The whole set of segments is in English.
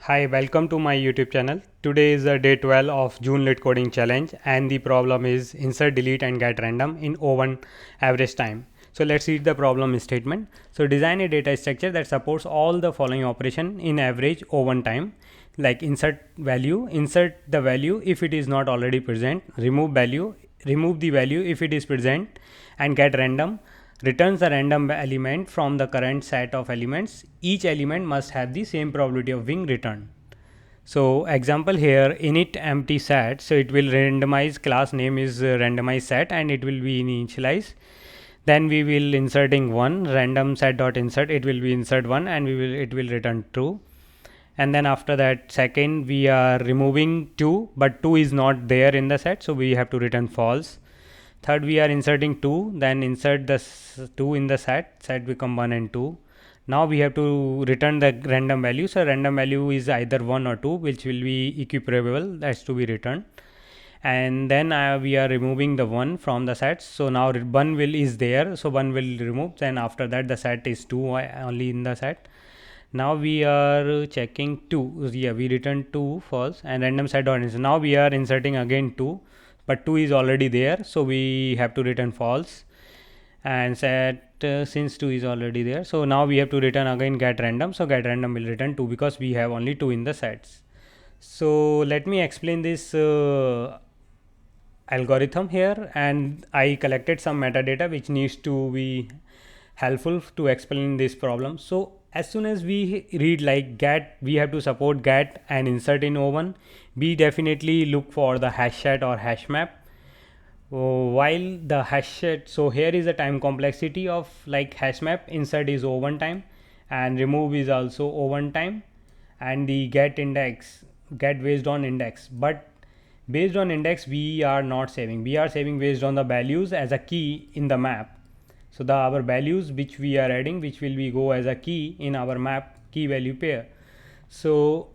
Hi, welcome to my YouTube channel. Today is the day 12 of June Lit Coding Challenge and the problem is insert, delete and get random in O1 average time. So let's read the problem statement. So design a data structure that supports all the following operation in average O1 time, like insert the value if it is not already present, remove the value if it is present, and get random returns the random element from the current set of elements. Each element must have the same probability of being returned. So example here, init empty set, so it will randomize, class name is randomize set and it will be initialized. Then we will inserting one random set dot insert, it will be insert one and it will return true. And then after that, second we are removing 2, but 2 is not there in the set, so we have to return false. Third, we are inserting 2, then insert the 2 in the set become 1 and 2. Now we have to return the random value. So random value is either 1 or 2, which will be equiparable, that's to be returned. And then we are removing the 1 from the set. So now 1 will is there, so 1 will remove. Then after that the set is 2 only in the set. Now we are checking 2, yeah, we return 2 false and random set dot insert. Now we are inserting again 2, but 2 is already there, so we have to return false. And set since 2 is already there, so now we have to return again get random, so get random will return 2 because we have only 2 in the sets. So let me explain this algorithm here, and I collected some metadata which needs to be helpful to explain this problem. So as soon as we read like get, we have to support get and insert in O1. We definitely look for the hash set or hash map. While the hash set, so here is the time complexity of like hash map, insert is O1 time and remove is also O1 time, and the get based on index, but based on index we are not saving, we are saving based on the values as a key in the map. So the our values which we are adding, which will be go as a key in our map key value pair. So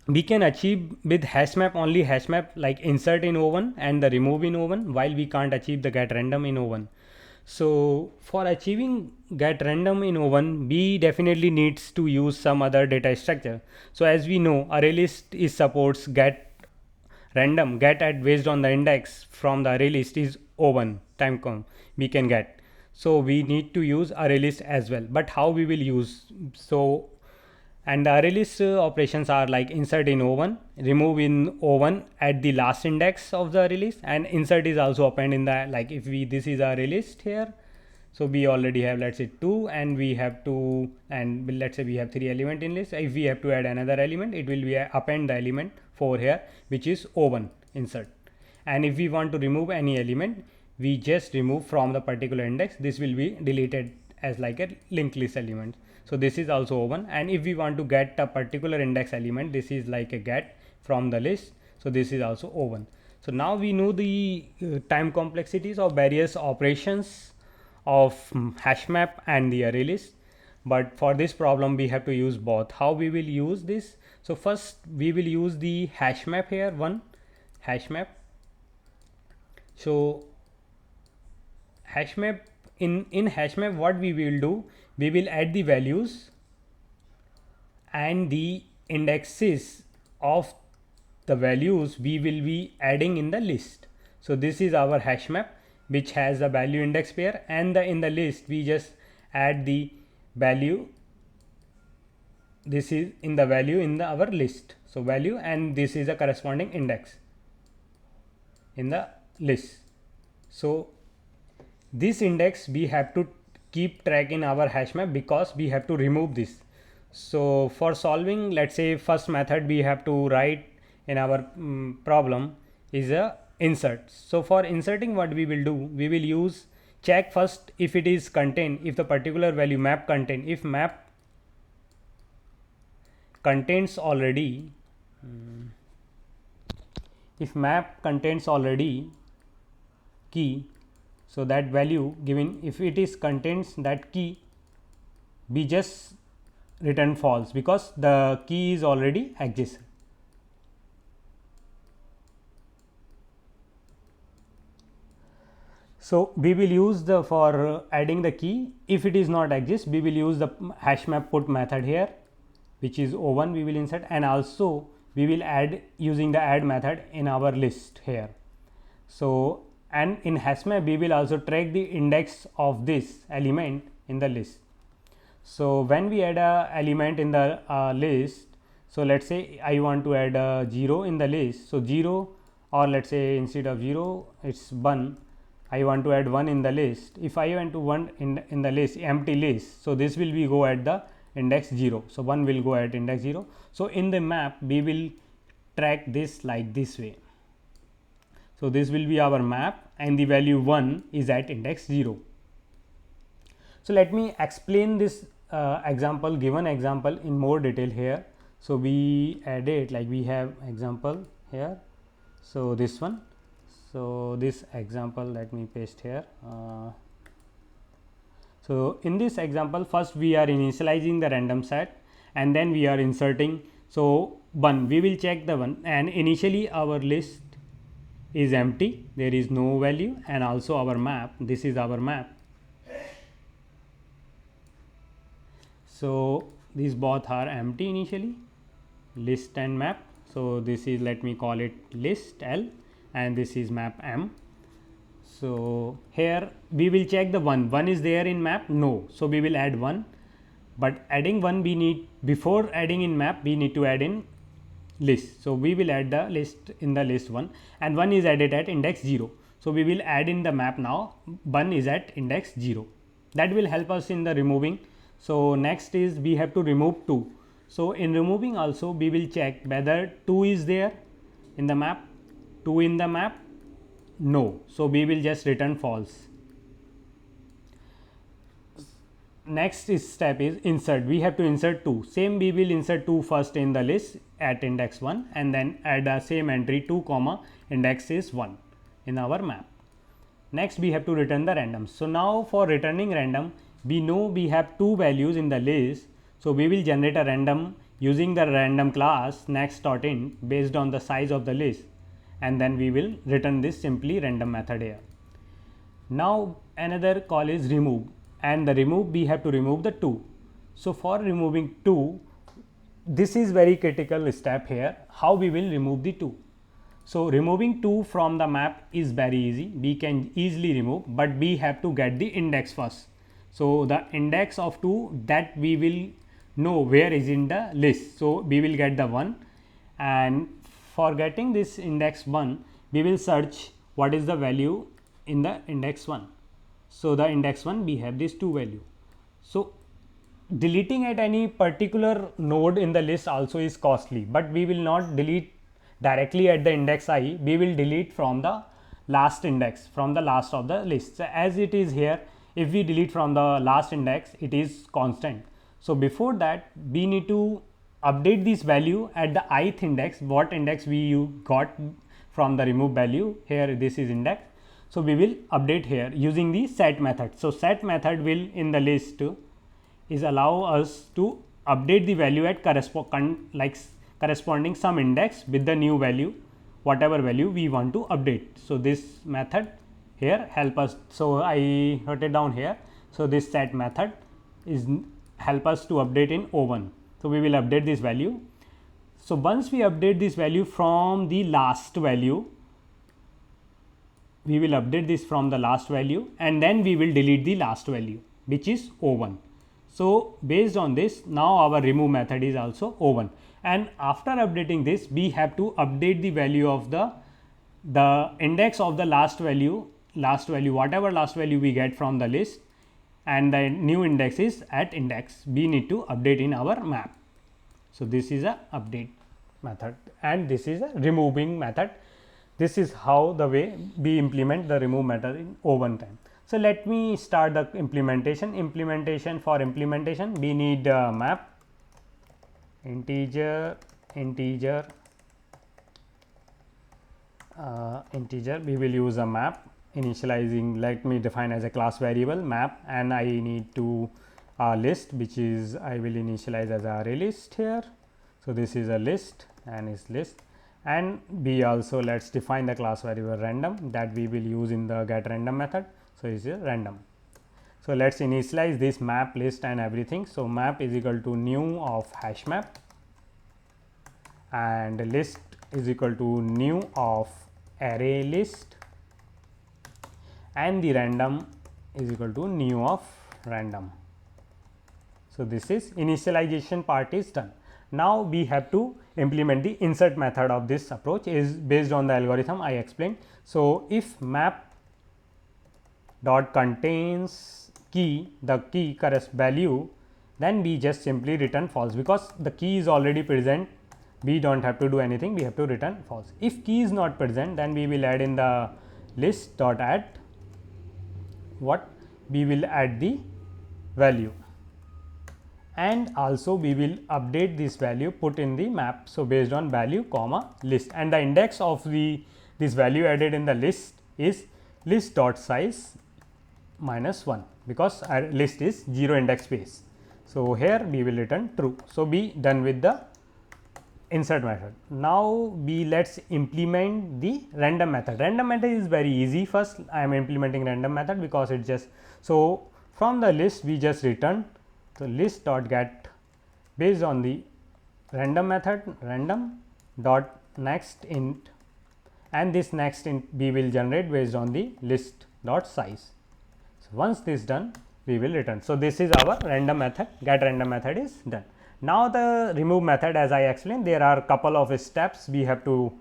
we can achieve with hash map only hash map like insert in O1 and the remove in O1, while we can't achieve the get random in O1. So for achieving get random in O1, we definitely needs to use some other data structure. So as we know, ArrayList is supports get random, get at based on the index from the ArrayList is O1 time we can get. So we need to use ArrayList as well, but how we will use? So and the ArrayList operations are like insert in O1, remove in O1 at the last index of the ArrayList, and insert is also append in the, like if we, this is our ArrayList here, so we already have, let's say 2, and we have to, and let's say we have 3 element in list. If we have to add another element, it will be append the element 4 here, which is O1 insert. And if we want to remove any element, we just remove from the particular index, this will be deleted as like a linked list element. So this is also O1, and if we want to get a particular index element, this is like a get from the list, so this is also O1. So now we know the time complexities of various operations of hash map and the array list, but for this problem we have to use both. How we will use this? So first we will use the hash map here, one hash map. So hash map, in hash map what we will do, we will add the values and the indexes of the values we will be adding in the list. So this is our hash map which has a value index pair, and in the list we just add the value, this is in the value in the our list, so value, and this is a corresponding index in the list. So this index we have to keep track in our hash map because we have to remove this. So for solving, let's say first method we have to write in our problem is a insert. So for inserting, what we will do, we will use check first if it is contain, if the particular value map contain, if map contains already if map contains already key, so that value given, if it is contains that key, we just return false because the key is already exists. So we will use the, for adding the key, if it is not exist, we will use the hash map put method here, which is O1 we will insert, and also we will add using the add method in our list here. So and in HashMap we will also track the index of this element in the list. So when we add a element in the list, so let's say I want to add a 0 in the list, so 0, or let's say instead of 0 it's 1, I want to add 1 in the list. If I want to 1 in the list, empty list, so this will be go at the index 0, so 1 will go at index 0. So in the map we will track this like this way. So this will be our map and the value 1 is at index 0. So let me explain this example, given example in more detail here. So we add it like we have example here. So this one, so this example, let me paste here. So in this example, first we are initializing the random set and then we are inserting. So 1, we will check the 1, and initially our list is empty, there is no value, and also our map, this is our map. So these both are empty initially, list and map. So this is, let me call it list L, and this is map M. So here we will check the 1 is there in map, no, so we will add 1, but adding 1 we need, before adding in map we need to add in list. So we will add the list in the list 1, and 1 is added at index 0. So we will add in the map now, 1 is at index 0. That will help us in the removing. So next is we have to remove 2. So in removing also we will check whether 2 is there in the map, 2 in the map, no. So we will just return false. Next step is insert. We have to insert 2. Same, we will insert 2 first in the list at index 1 and then add the same entry 2 comma index is 1 in our map. Next we have to return the random. So now for returning random, we know we have 2 values in the list. So we will generate a random using the random class next.int based on the size of the list, and then we will return this simply random method here. Now another call is remove, and the remove we have to remove the 2. So for removing 2, this is very critical step here, how we will remove the 2. So removing 2 from the map is very easy, we can easily remove, but we have to get the index first. So the index of 2, that we will know where is in the list. So we will get the 1, and for getting this index 1 we will search what is the value in the index 1. So the index 1 we have these 2 value. So deleting at any particular node in the list also is costly, but we will not delete directly at the index I, we will delete from the last index, from the last of the list. So as it is here, if we delete from the last index, it is constant. So before that we need to update this value at the ith index, what index we got from the remove value, here this is index. So we will update here using the set method. So set method will in the list is allow us to update the value at corresponding some index with the new value, whatever value we want to update. So this method here help us. So I wrote it down here. So this set method is help us to update in O1. So we will update this value. So once we update this value from the last value, we will update this from the last value, and then we will delete the last value, which is O1. So based on this, now our remove method is also O1, and after updating this we have to update the value of the index of the last value, whatever last value we get from the list, and the new index is at index, we need to update in our map. So this is a update method, and this is a removing method. This is how the way we implement the remove method in O1 time. So let me start the implementation. For implementation we need a map, integer, we will use a map initializing, let me define as a class variable map, and I need to list, which is I will initialize as a array list here. So this is a list and is list, and we also let's define the class variable random that we will use in the get random method. So is a random. So let's initialize this map list and everything. So map is equal to new of hash map, and list is equal to new of array list, and the random is equal to new of random. So this is initialization part is done. Now we have to implement the insert method of this approach is based on the algorithm I explained. So if map dot contains key, the key corresponds value, then we just simply return false, because the key is already present. We don't have to do anything, we have to return false. If key is not present, then we will add in the list dot add what we will add the value, and also we will update this value put in the map. So based on value comma list, and the index of this value added in the list is list dot size -1, because our list is 0 index space. So here we will return true. So be done with the insert method. Now we let's implement the random method. Random method is very easy. First I am implementing random method because it just, so from the list we just return the list dot get based on the random method, random dot next int, and this next int we will generate based on the list dot size. So once this done, we will return. So this is our random method, get random method is done. Now the remove method, as I explained, there are couple of steps we have to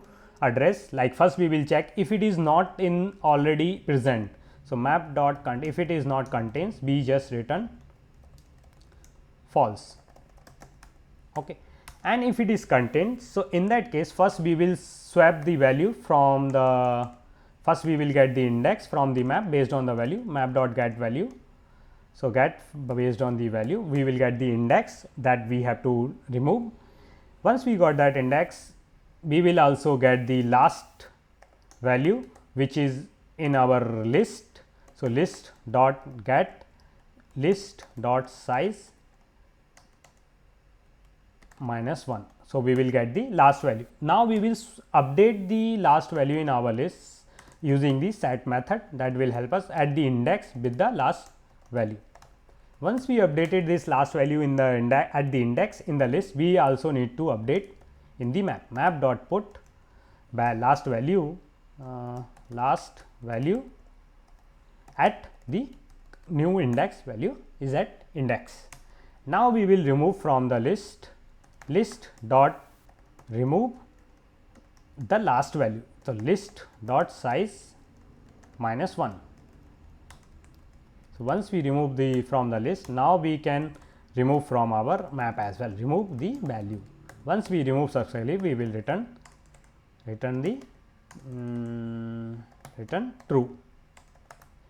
address. Like first we will check if it is not in already present. So map dot contain, if it is not contains, we just return false. Okay, and if it is contained, so in that case first we will swap the value from the, first we will get the index from the map based on the value, map dot get value. So get based on the value, we will get the index that we have to remove. Once we got that index, we will also get the last value which is in our list. So list dot get list dot size -1. So we will get the last value. Now we will update the last value in our list using the set method that will help us add the index with the last value. Once we updated this last value in the at the index in the list, we also need to update in the map. Map dot put last value at the new index value is at index. Now we will remove from the list dot remove the last value. So list dot size -1. So once we remove the from the list, now we can remove from our map as well, remove the value. Once we remove successfully, we will return the return true.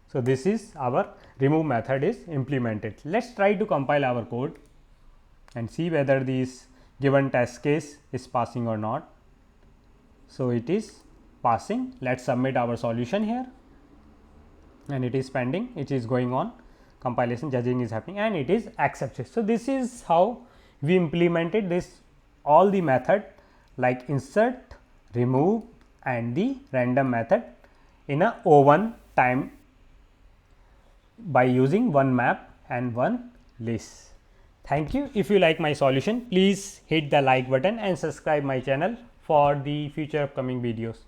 So this is our remove method is implemented. Let's try to compile our code and see whether this given test case is passing or not. So it is passing. Let's submit our solution here, and it is pending, it is going on, compilation judging is happening, and it is accepted. So this is how we implemented this all the method like insert, remove and the random method in a O1 time by using one map and one list. Thank you. If you like my solution, please hit the like button and subscribe my channel for the future upcoming videos.